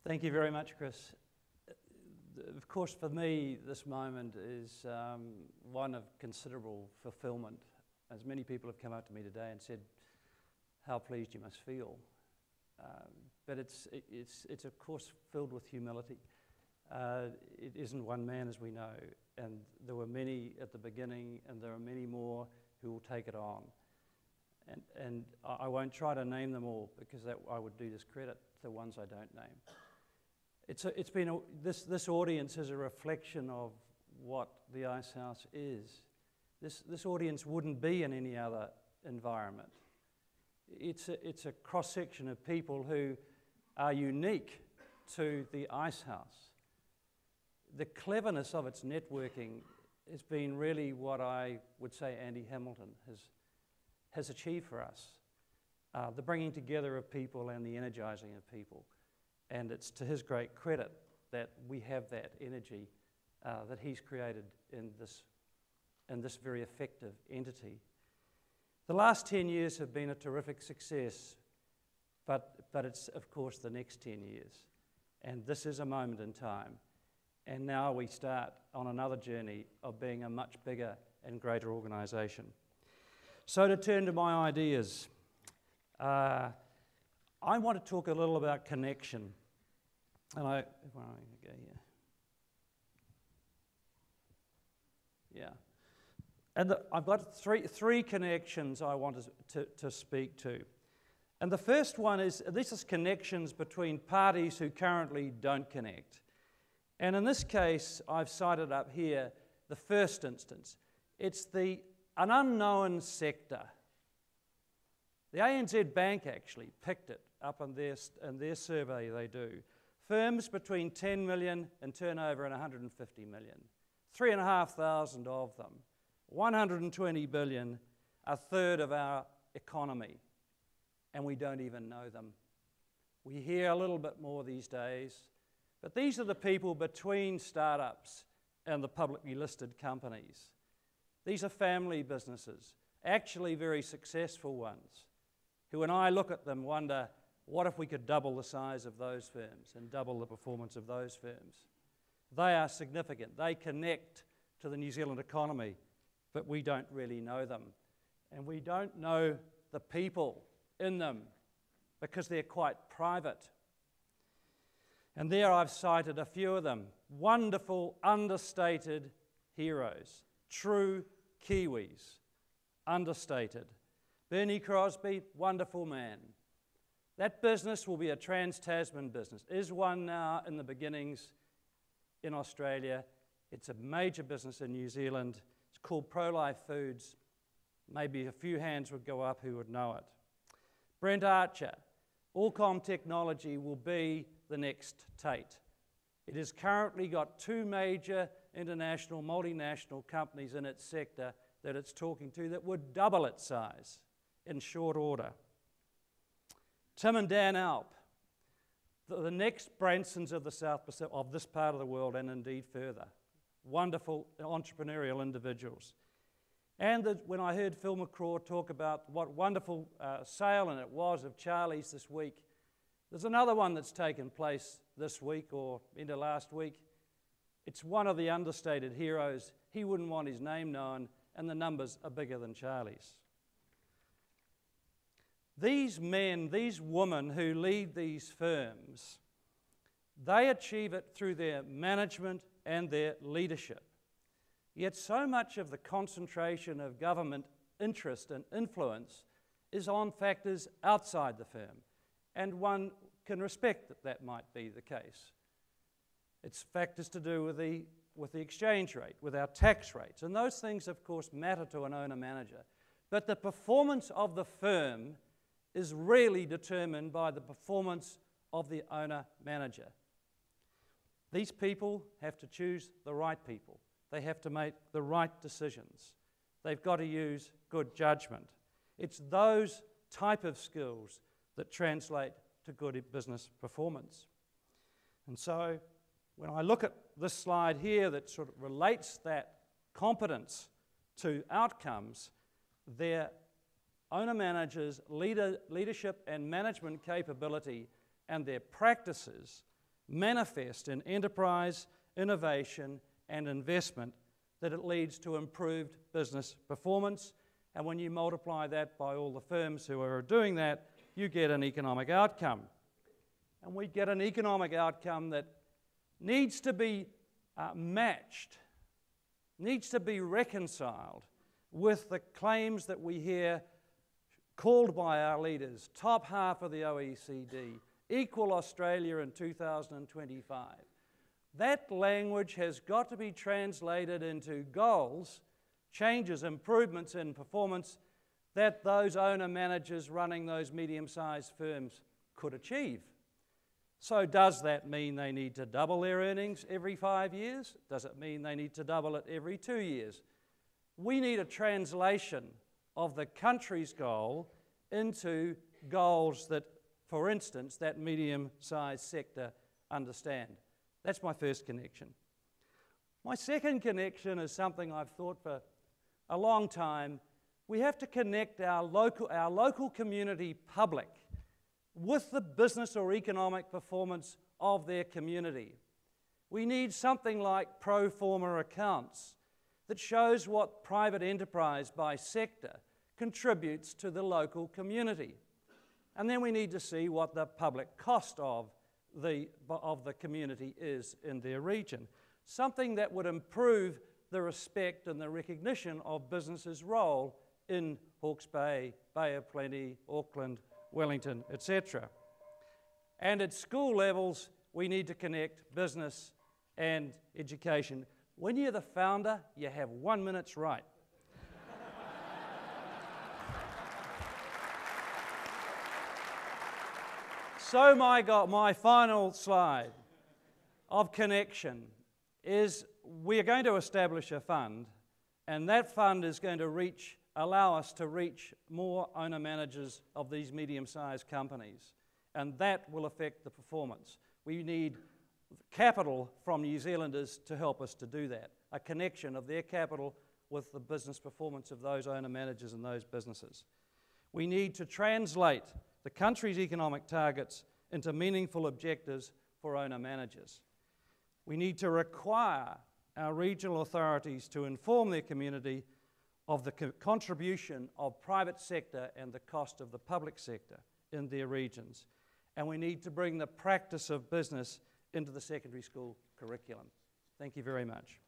Thank you very much, Chris. Of course, for me, this moment is one of considerable fulfillment, as many people have come up to me today and said how pleased you must feel. But it's of course filled with humility. It isn't one man, as we know, and there were many at the beginning, and there are many more who will take it on. And I won't try to name them all, because I would do discredit to the ones I don't name. This audience is a reflection of what the Icehouse is. This audience wouldn't be in any other environment. It's a cross-section of people who are unique to the Icehouse. The cleverness of its networking has been really what I would say Andy Hamilton has achieved for us. The bringing together of people and the energizing of people. And it's to his great credit that we have that energy that he's created in this very effective entity. The last 10 years have been a terrific success, but it's, of course, the next 10 years. And this is a moment in time. And now we start on another journey of being a much bigger and greater organisation. So to turn to my ideas, I want to talk a little about connection. And where am I going to go here? Yeah. And I've got three connections I want to speak to. And the first one is, this is connections between parties who currently don't connect. And in this case, I've cited up here the first instance. It's an unknown sector. The ANZ Bank actually picked it up in their survey they do. Firms between 10 million in turnover and 150 million. 3,500 of them. 120 billion, a third of our economy. And we don't even know them. We hear a little bit more these days. But these are the people between startups and the publicly listed companies. These are family businesses, actually very successful ones, who when I look at them wonder, what if we could double the size of those firms and double the performance of those firms? They are significant. They connect to the New Zealand economy, but we don't really know them. And we don't know the people in them because they're quite private. And there I've cited a few of them. Wonderful, understated heroes. True Kiwis. Understated. Bernie Crosby, wonderful man. That business will be a trans-Tasman business. Is one now in the beginnings in Australia. It's a major business in New Zealand. It's called Pro-Life Foods. Maybe a few hands would go up who would know it. Brent Archer. Allcom Technology will be the next Tate. It has currently got 2 major international, multinational companies in its sector that it's talking to that would double its size in short order. Tim and Dan Alp, the next Bransons of the South Pacific, of this part of the world and indeed further. Wonderful entrepreneurial individuals. And when I heard Phil McCraw talk about what wonderful sale and it was of Charlie's this week, there's another one that's taken place this week or into last week. It's one of the understated heroes. He wouldn't want his name known, and the numbers are bigger than Charlie's. These men, these women who lead these firms, they achieve it through their management and their leadership. Yet so much of the concentration of government interest and influence is on factors outside the firm. And one can respect that that might be the case. It's factors to do with the exchange rate, with our tax rates. And those things, of course, matter to an owner-manager. But the performance of the firm is really determined by the performance of the owner-manager. These people have to choose the right people. They have to make the right decisions. They've got to use good judgment. It's those type of skills that translate to good business performance. And so when I look at this slide here that sort of relates that competence to outcomes, their owner-managers' leadership and management capability and their practices manifest in enterprise, innovation, and investment, that it leads to improved business performance. And when you multiply that by all the firms who are doing that, you get an economic outcome. And we get an economic outcome that needs to be matched, needs to be reconciled with the claims that we hear called by our leaders: top half of the OECD, equal Australia in 2025. That language has got to be translated into goals, changes, improvements in performance that those owner-managers running those medium-sized firms could achieve. So does that mean they need to double their earnings every 5 years? Does it mean they need to double it every 2 years? We need a translation of the country's goal into goals that, for instance, that medium-sized sector understand. That's my first connection. My second connection is something I've thought for a long time. We have to connect our local community public with the business or economic performance of their community. We need something like pro forma accounts that shows what private enterprise by sector contributes to the local community. And then we need to see what the public cost of the community is in their region. Something that would improve the respect and the recognition of businesses' role in Hawke's Bay, Bay of Plenty, Auckland, Wellington, etc. And at school levels, we need to connect business and education. When you're the founder, you have 1 minute's right. So my final slide of connection is we're going to establish a fund, and that fund is going to allow us to reach more owner-managers of these medium-sized companies, and that will affect the performance. We need capital from New Zealanders to help us to do that, a connection of their capital with the business performance of those owner-managers and those businesses. We need to translate the country's economic targets into meaningful objectives for owner-managers. We need to require our regional authorities to inform their community of the contribution of private sector and the cost of the public sector in their regions. And we need to bring the practice of business into the secondary school curriculum. Thank you very much.